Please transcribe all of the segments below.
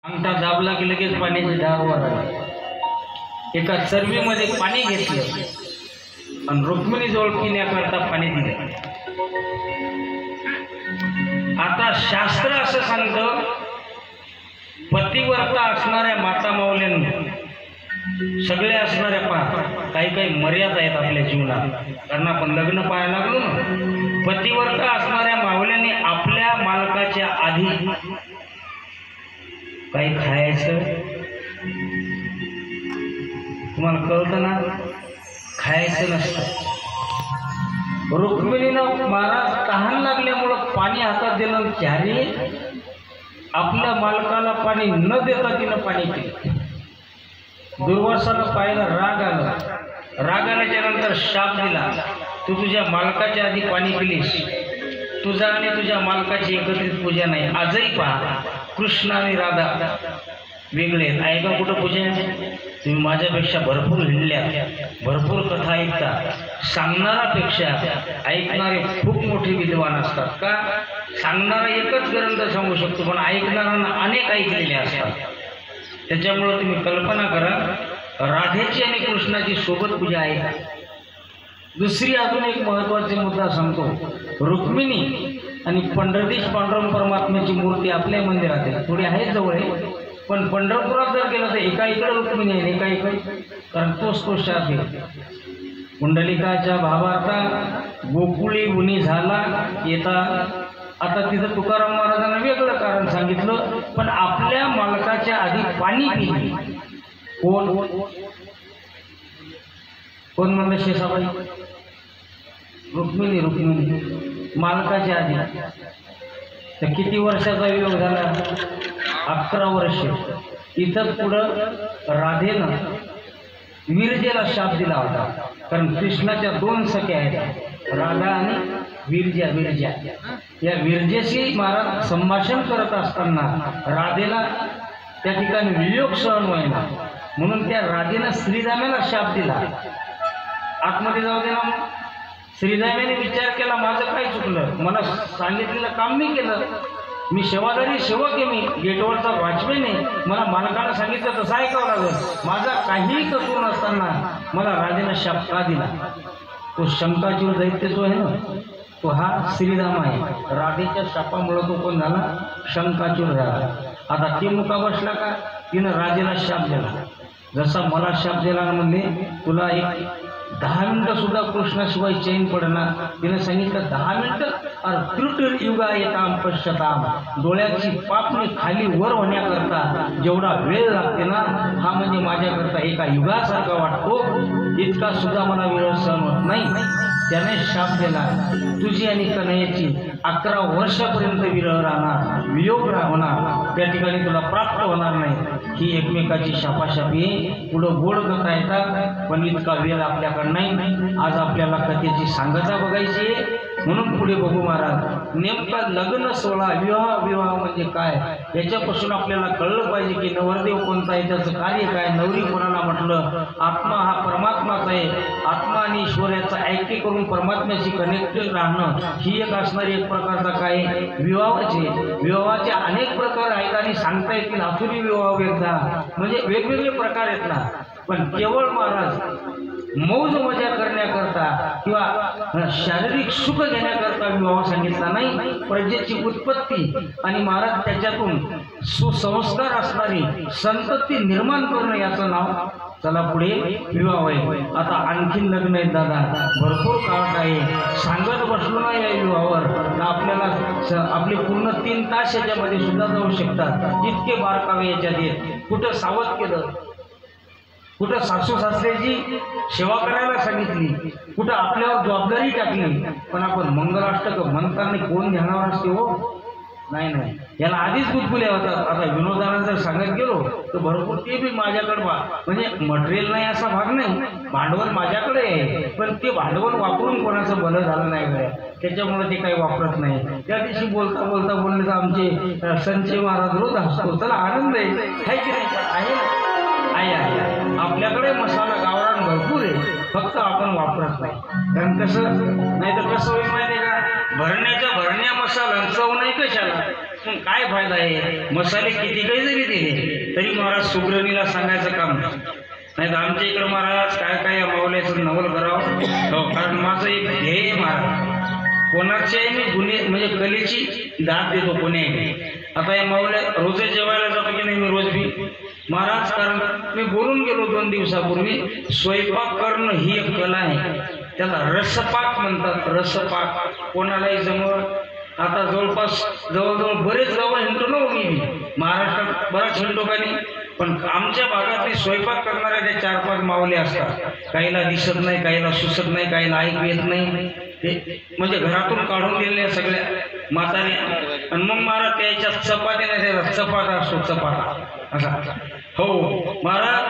अंगठा दाबला की लगेच पाण्याची धार वर आली। एका चरवीमध्ये पाणी घेतलं आणि रुक्मिणी जवळ पिण्याकरता पाणी दिलं। आता शास्त्र असं सांगतं, पतिव्रता असणाऱ्या माता माऊल्यांनी सगळे असणाऱ्या काही काही मर्यादा आहेत आपल्या जीवनात, कारण आपण लग्न पाहायला लागलो ना। पतिव्रता असणाऱ्या माऊल्यांनी आपल्या मालकाच्या आधी काही खायचं, तुम्हाला कळतं ना, खायचं नसतं। रुक्मिणीनं महाराज तहान लागल्यामुळं पाणी हातात दिलं, चारी आपल्या मालकाला पाणी न देता तिनं पाणी पिलं। दुर्वासाला पाहिलं, राग आला। राग आल्याच्या नंतर शाप दिला, तू तुझ्या मालकाच्या आधी पाणी पिलीस, तुझा आणि तुझ्या मालकाची एकत्रित पूजा नाही। आजही पहा, कृष्ण आणि राधा वेगळे आहेत, ऐका कुठं पूजा आहे? तुम्ही माझ्यापेक्षा भरपूर हिंडल्या, भरपूर कथा ऐकता, सांगणारापेक्षा ऐकणारे खूप मोठे विद्वान असतात। का? सांगणारा एकच ग्रंथ सांगू शकतो, पण ऐकणाऱ्यांना अनेक ऐकलेले असतात। त्याच्यामुळे तुम्ही कल्पना करा, राधेची आणि कृष्णाची सोबत पूजा आहे। दुसरी अजून एक महत्त्वाचा मुद्दा सांगतो, रुक्मिणी आणि पंढरदीश पांडुरंग परमात्म्याची मूर्ती आपल्या मंदिरात आहे, थोडी आहे जवळ आहे, पण पंढरपुरात जर गेलं तर एका इकडे रुक्मिणी आहे, एका इकडे, कारण तोच शाप आहे। पुंडलिकाच्या भावार्था गोकुळी उनी झाला येता, आता तिथं तुकाराम महाराजांना वेगळं कारण सांगितलं, पण आपल्या मालकाच्या आधी पाणी पिली। कोण कोण म्हणलं? शेषाबाई, रुक्मिणी, रुक्मिणी मालकाच्या आधी। तर किती वर्षाचा वियोग झाला? 11 वर्ष। इथं पुढं राधेनं विरजेला शाप दिला होता, कारण कृष्णाच्या 2 सख्या आहेत, राधा आणि विरजा। विरजा या विरजेशी महाराज संभाषण करत असताना राधेला त्या ठिकाणी वियोग सहन व्हायला, म्हणून त्या राधेनं श्रीरामाला शाप दिला। आतमध्ये जाऊ दे ना। श्रीरामाने विचार केला, माझं काय चुकलं? मला सांगितलेलं काम मी केलं, मी सेवादारी सेवक आहे, मी गेटवरचा वॉचमॅन आहे, मला मालकानं सांगितलं तसं ऐकावं लागलं। माझा काहीही कसूर नसताना मला राधेनं शाप का दिला? तो शंकाचूर दैत्य जो आहे ना, तो हा श्रीराम आहे। राधेच्या शापामुळे तो कोण झाला? शंकाचूर झाला। आता ती मुका बसला का? तिनं राधेला शाप दिला, जसा मला शाप दिला म्हणजे तुला एक 10 मिनिटं सुद्धा कृष्णाशिवाय चैन पडणार। तिने सांगितलं 10 मिनिटं? अरे त्रुट युगा येताम पश्यताम, डोळ्याची पापणी खाली वर होण्याकरता जेवढा वेळ लागते ना, हा म्हणजे माझ्याकरता एका युगासारखा वाटतो, इतका सुद्धा मला वेळ सहन होत नाही। त्याने शाप दिला, तुझी आणि कन्हैयाची 11 वर्षापर्यंत विरह राहणार, वियोग होणार, त्या ठिकाणी तुला प्राप्त होणार नाही। ही एकमेकाची शापाशापी पुढं गोड कथा येतात, पण इतका वेळ आपल्याकडे नाही। आज आपल्याला कथेची सांगता बघायची आहे, म्हणून पुढे बघू महाराज। नेमका लग्न सोहळा, विवाह म्हणजे काय, याच्यापासून आपल्याला कळलं पाहिजे की नवरदेव कोणता आहे, त्याचं कार्य काय, नवरी कोणाला म्हटलं। आत्मा हा परमात्माचा आहे, आत्मा आणि ईश्वराचा ऐक्य करून परमात्म्याशी कनेक्टेड राहणं, ही एक असणारी एक प्रकारचा काय विवाहाचे। विवाहाचे अनेक प्रकार आहेत आणि सांगता येतील, आसुरी विवाह वेगळा, म्हणजे वेगवेगळे प्रकार आहेत ना। पण केवळ महाराज मौज मजा करण्याकरता किंवा शारीरिक सुख घेण्याकरता विवाह सांगितला नाही, प्रजेची उत्पत्ती आणि महाराज त्याच्यातून सुसंस्कार असणारी संतती निर्माण करणं याचं नाव। चला पुढे विवाह आहे। आता आणखीन लग्न आहेत दादा, भरपूर काळ आहे, सांगत बसलो ना या विवाहावर तर आपल्याला आपले पूर्ण 3 तास याच्यामध्ये सुद्धा जाऊ शकतात, इतके बारकावे याच्यात आहेत। कुठं सावध केलं, कुठं सासू सासऱ्याची सेवा करायला सांगितली, कुठं आपल्यावर जबाबदारी टाकली, पण आपण मंगलाष्टक म्हणताना कोण ध्यानावर असते हो? नाही नाही, याला आधीच गुदगुल्या होतात। आता विनोदानं जर सांगत गेलो तर भरपूर ते बी माझ्याकडे म्हणजे मटेरियल नाही असा भाग नाही, भांडवल माझ्याकडे आहे, पण ते भांडवल वापरून कोणाचं भलं झालं नाही गड्या, त्याच्यामुळे ते काही वापरत नाही। त्या दिवशी बोलता बोलता बोलले तर आमचे संजय महाराज रोज हसतो, चला आनंद आहे की नाही? आहे आपल्याकडे मसाला गावरान भरपूर आहे, फक्त आपण वापरत नाही। कारण कसं नाही तर कसं होईल माहिती आहे का, भरण्याच्या भरण्या मसाला चव नाही कशाला, मग काय फायदा आहे? मसाले किती काही जरी दिले तरी महाराज सुग्रणीला सांगायचं काम नाही. तर आमच्या इकडं महाराज काय काय या माऊल्याचं नवल करावं. कारण माझं एक ध्येय महाराज, कोणाचे मी गुन्हे म्हणजे कलेची दाद देतो कोणी. आता या माऊल्या रोज जेवायला जातो की नाही मी रोज बी महाराज, कारण मी बोलून गेलो 2 दिवसापूर्वी, स्वयंपाक करणं ही एक कला आहे. त्याला रसपाक म्हणतात. रसपाक कोणालाही जमव. आता जवळजवळ बरेच गावं हिंडतो ना मी महाराष्ट्रात, बराच हिंडतो का नाही, पण आमच्या भागातली स्वयंपाक करणाऱ्या त्या 4-5 माऊले असतात. काहीला दिसत नाही, काहीला सुचत नाही, काहीला ऐकू येत नाही, ते म्हणजे घरातून काढून दिलेल्या सगळ्या माताने. आणि मग महाराज त्याच्यात चपाती नाही, त्याचा चपाटा असतो, चपाटा असा. हो महाराज,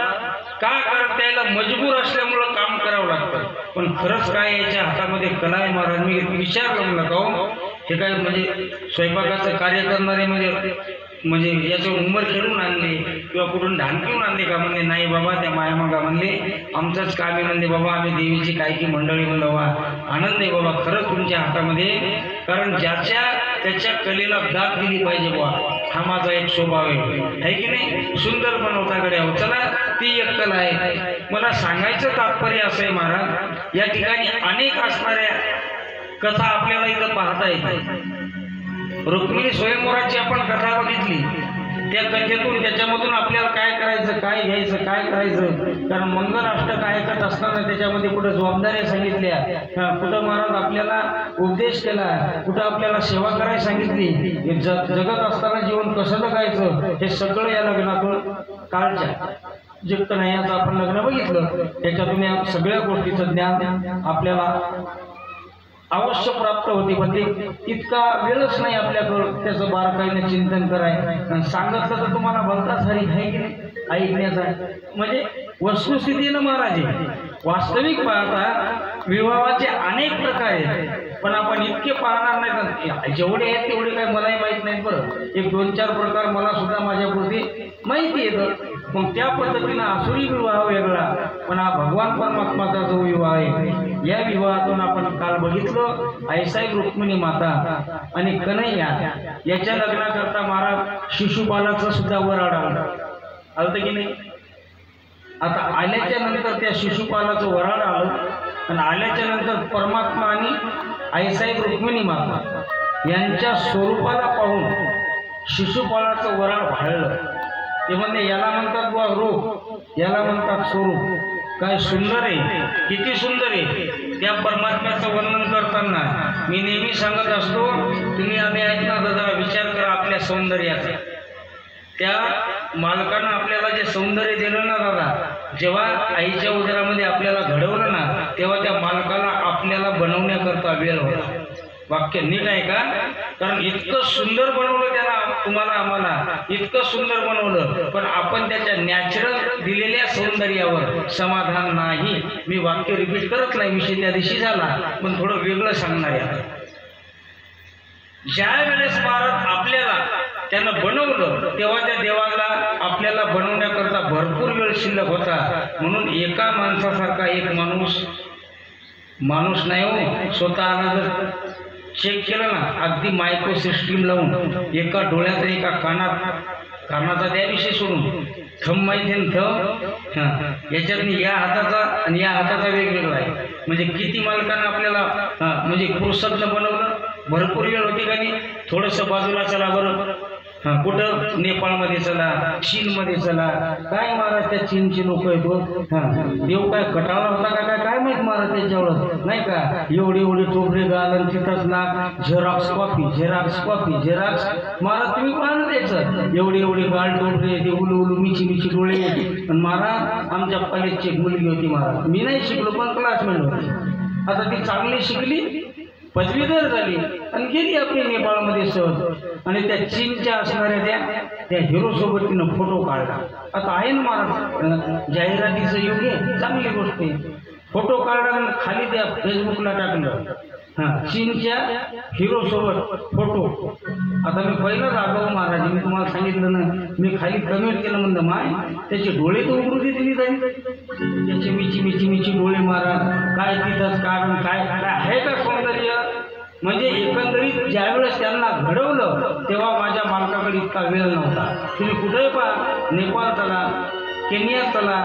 का कारण त्याला मजबूर असल्यामुळं काम करावं लागतं. पण खरंच काय याच्या हातामध्ये कला आहे महाराज. मी विचारलं म्हणलं का हो हे काय म्हणजे स्वयंपाकाचं कार्य करणारे म्हणजे याच्यावर उमर खेळून आणले किंवा कुठून ढान घेऊन आणले का? म्हणले नाही बाबा, त्या मायामागा म्हणले आमचंच काम आहे. म्हणले बाबा आम्ही देवीची कायकी मंडळी. म्हणलं वा, आनंद आहे बाबा खरंच तुमच्या हातामध्ये. कारण ज्याच्या त्याच्या कलेला दाद दिली पाहिजे बाबा, हा माझा एक स्वभाव आहे की नाही. सुंदर बनवता गड्या हो, चला ती एक कला आहे. मला सांगायचं तात्पर्य असं आहे महाराज, या ठिकाणी अनेक असणाऱ्या कथा आपल्याला इथं पाहता येते. रुक्मिणी स्वयंवराची आपण कथा बघितली, त्या कथेतून त्याच्यामधून आपल्याला काय करायचं, काय घ्यायचं, काय करायचं. कारण मंगलाष्टक ऐकत असताना त्याच्यामध्ये कुठं जबाबदाऱ्या सांगितल्या, कुठं महाराज आपल्याला उपदेश केला, कुठं आपल्याला सेवा करायला सांगितली, जगत असताना जीवन कसं जगायचं हे सगळं या लग्नातून काळच्या जिक्त नाही. याचं आपण लग्न बघितलं, त्याच्यातून या सगळ्या गोष्टीचं ज्ञान आपल्याला अवश्य प्राप्त होते. पण ते इतका वेळच नाही आपल्याकडं त्याचं बारकाईने चिंतन कराय. सांगितलं तर तुम्हाला भलताच हरी आहे की नाही ऐकण्याचा. म्हणजे वस्तुस्थितीनं महाराज वास्तविक पाहता विवाहाचे अनेक प्रकार आहेत, पण आपण इतके पाहणार नाही. जेवढे आहेत तेवढे काय मलाही माहीत नाहीत. बरं, एक 2-4 प्रकार मला सुद्धा माझ्यापुरती माहिती येतं. मग त्या पद्धतीनं आसुरी विवाह वेगळा, पण हा भगवान परमात्माचा जो विवाह आहे, या विवाहातून आपण काल बघितलं आईसाहेब रुक्मिणी माता आणि कन्हैया याच्या लग्नाकरता महाराज शिशुपालाचं सुद्धा वराड आलं की नाही. आता आल्याच्या नंतर त्या शिशुपालाचं वराड आलं आणि आल्याच्या नंतर परमात्मा आणि आईसाहेब रुक्मिणी माता यांच्या स्वरूपाला पाहून शिशुपालाचं वराड वाढलं. ते म्हणजे याला म्हणतात बुवा रूप, याला म्हणतात स्वरूप. काय सुंदर आहे, किती सुंदर आहे. त्या परमात्म्याचं वर्णन करताना मी नेहमी सांगत असतो, तुम्ही आम्ही ऐकणार जरा विचार करा आपल्या सौंदर्याचा. त्या मालकानं आपल्याला जे सौंदर्य दिलं ना दादा, जेव्हा आईच्या उदरामध्ये आपल्याला घडवलं ना, तेव्हा त्या मालकाला आपल्याला बनवण्याकरता वेळ होता. वाक्य नीट आहे का? कारण इतकं सुंदर बनवलं त्याला, तुम्हाला आम्हाला इतकं सुंदर बनवलं, पण आपण त्याच्या नॅचरल दिलेल्या सौंदर्यावर समाधान नाही. मी वाक्य रिपीट करत नाही, विषय त्या दिवशी झाला, पण थोडं वेगळं सांगणार आहे. ज्या वेळेस महाराज आपल्याला त्यानं बनवलं तेव्हा त्या देवाला आपल्याला बनवण्याकरता भरपूर वेळ शिल्लक होता. म्हणून एका माणसासारखा एक माणूस नाही हो. स्वतःला जर चेक केलं ना, अगदी मायक्रो सिस्टीम लावून एका डोळ्यात एका कानाचा त्याविषयी सोडून थंब माहिती आहे थंब, याच्यात या हाताचा आणि या हाताचा वेगवेगळा आहे. म्हणजे किती मालकांना आपल्याला म्हणजे पुरुषातलं बनवलं. भरपूर वेळ होती का नाही. थोडंसं बाजूला चला बरं, कुठं नेपाळमध्ये चला, चीनमध्ये चला. काय महाराज त्या चीनचे लोक आहेत हो. देव काय कटाळा होता का काय माहित महाराज त्याच्यावर नाही का. एवढी टोपरे घालून तिथंच ना झेरॉक्स कॉपी झेरॉक्स. महाराज तुम्ही पाहणं त्याचं एवढी गाल टोपरे, ते उलू मिची डोळे. पण महाराज आमच्या कॉलेजची एक मुलगी होती महाराज, मी नाही शिकलो पण क्लासमेट होती. आता ती चांगली शिकली, पदवीधर झाली आणि गेली आपली नेपाळमध्ये सहज. आणि त्या चीनच्या असणाऱ्या त्या हिरो सोबत तिनं फोटो काढला. आता आहे ना महाराज जाहिरातीचं युग आहे, चांगली गोष्ट आहे. फोटो काढला खाली त्या फेसबुकला टाकलं, चीनच्या हिरो सोबत फोटो. आता मी पहिलाच आगाऊ महाराज, मी तुम्हाला सांगितलं ना, मी खाली कमेंट केलं म्हणलं माय त्याचे डोळे तर उघडू दे दिली जाईल. त्याचे मिची डोळे महाराज. काय तिथंच कारण काय आहे का सौंदर्य. म्हणजे एकंदरीत ज्यावेळेस त्यांना घडवलं तेव्हा माझ्या मालकाकडे इतका वेळ नव्हता. तुम्ही कुठेही पहा, नेपाळ चला, केनिया चला,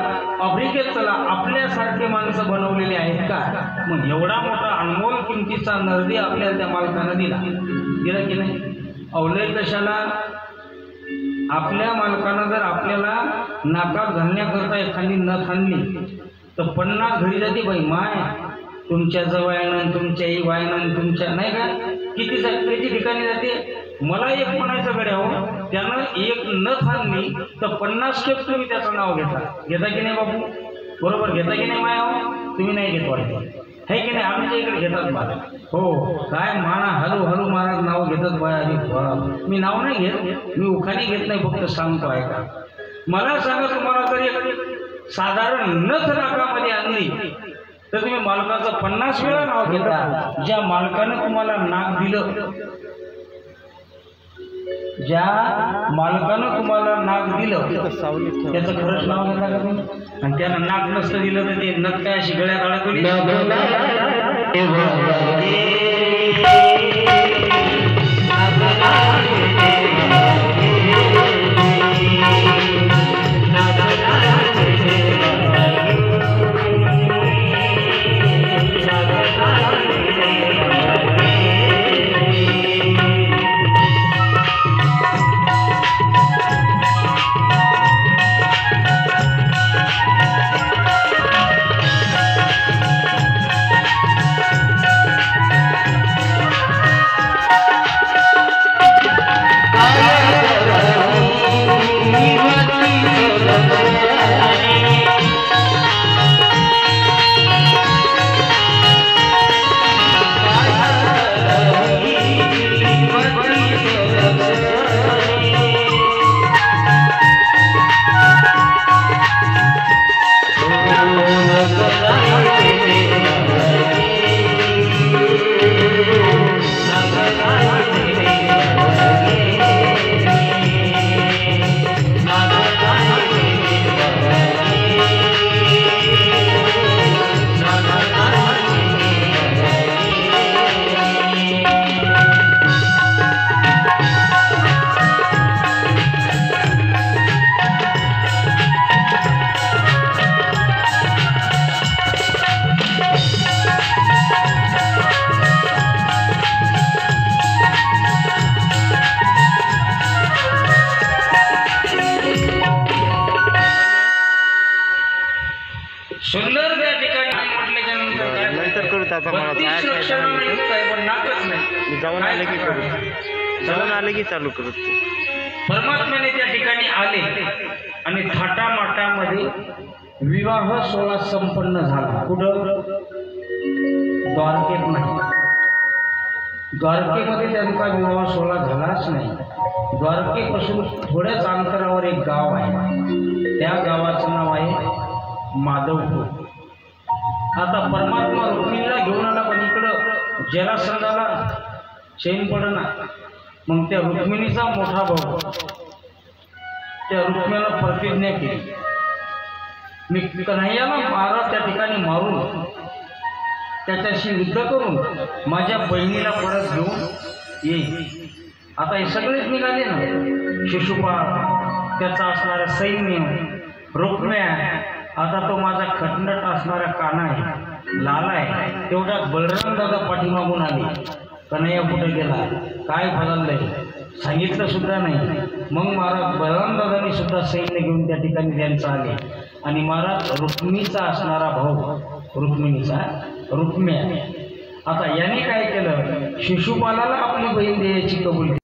आफ्रिकेत चला, आपल्यासारखे माणसं बनवलेले आहेत का? मग एवढा मोठा अनमोल किमतीचा नरदी आपल्याला त्या मालकानं दिला की नाही? अवलय कशाला? आपल्या मालकानं जर आपल्याला नाकात घालण्याकरता एखादी नथ आणली तर 50 घरी जाते बाई माय, तुमच्या जवळनं, तुमच्या वायनं, तुमच्या नाही का, किती ठिकाणी जाते. मला एक म्हणायचं गड्या हो, त्यानं एक नथ आणली तर 50 खेप तुम्ही त्याचं नाव घेता की नाही बाबू? बरोबर घेता की नाही माया? हो तुम्ही नाही घेत वाटतं, है की नाही? आमच्या इकडे घेतात बा. हो काय माना हलू हलू महाराज नाव घेतात बा. अरे मी नाव नाही घेत, मी उखाणी घेत नाही, फक्त सांगतो आहे का. मला सांगा, तुम्हाला जर एक साधारण नथ नाकामध्ये आणली तर तुम्ही मालकाचं 50 वेळा नाव घेता. ज्या मालकानं तुम्हाला नाक दिलं, ज्या मालकानं तुम्हाला नाक दिलं त्याचं खरंच नाव घेता का तुम्ही? आणि त्यानं नाक नसतं दिलं तर ते नथ काय अशी गळ्यात अडकली? सुंदर त्या ठिकाणी म्हटल्याच्या नंतर जाऊन आले की चालू करत. परमात्म्याने त्या ठिकाणी आले आणि थाटामाटामध्ये विवाह सोहळा संपन्न झाला. कुठं? द्वारकेत नाही. द्वारकेमध्ये त्यांचा विवाह सोहळा झालाच नाही. द्वारकेपासून थोड्याच अंतरावर एक गाव आहे, त्या गावाचं नाव आहे माधवपूर. आता परमात्मा रुक्मिणीला घेऊन आला, पण इकडं जरासंधाला चैन पडना. मग त्या रुक्मिणीचा मोठा भाऊ त्या रुक्मिणीला प्रतिज्ञा केली, मी कन्हैयाला मारा त्या ठिकाणी मारून त्याच्याशी युद्ध करून माझ्या बहिणीला परत घेऊन येईल. आता हे सगळेच निघाले ना, शिशुपाल, त्याचा असणारं सैन्य, रुक्म्या, आता तो माझा खटनट असणारा काना आहे, लाला आहे. तेवढ्यात बलराम दादा पाठीमागून आले. कन्हैया कुठे गेला, काय बदललंय सांगितलं सुद्धा नाही. मग महाराज बलराम दादांनी सुद्धा सैन्य घेऊन त्या ठिकाणी त्यांचं आले आणि महाराज रुक्मिणीचा असणारा भाऊ रुक्मिणीचा रुक्म्या, आता याने काय केलं, शिशुपालाला आपली बहीण द्यायची कबूल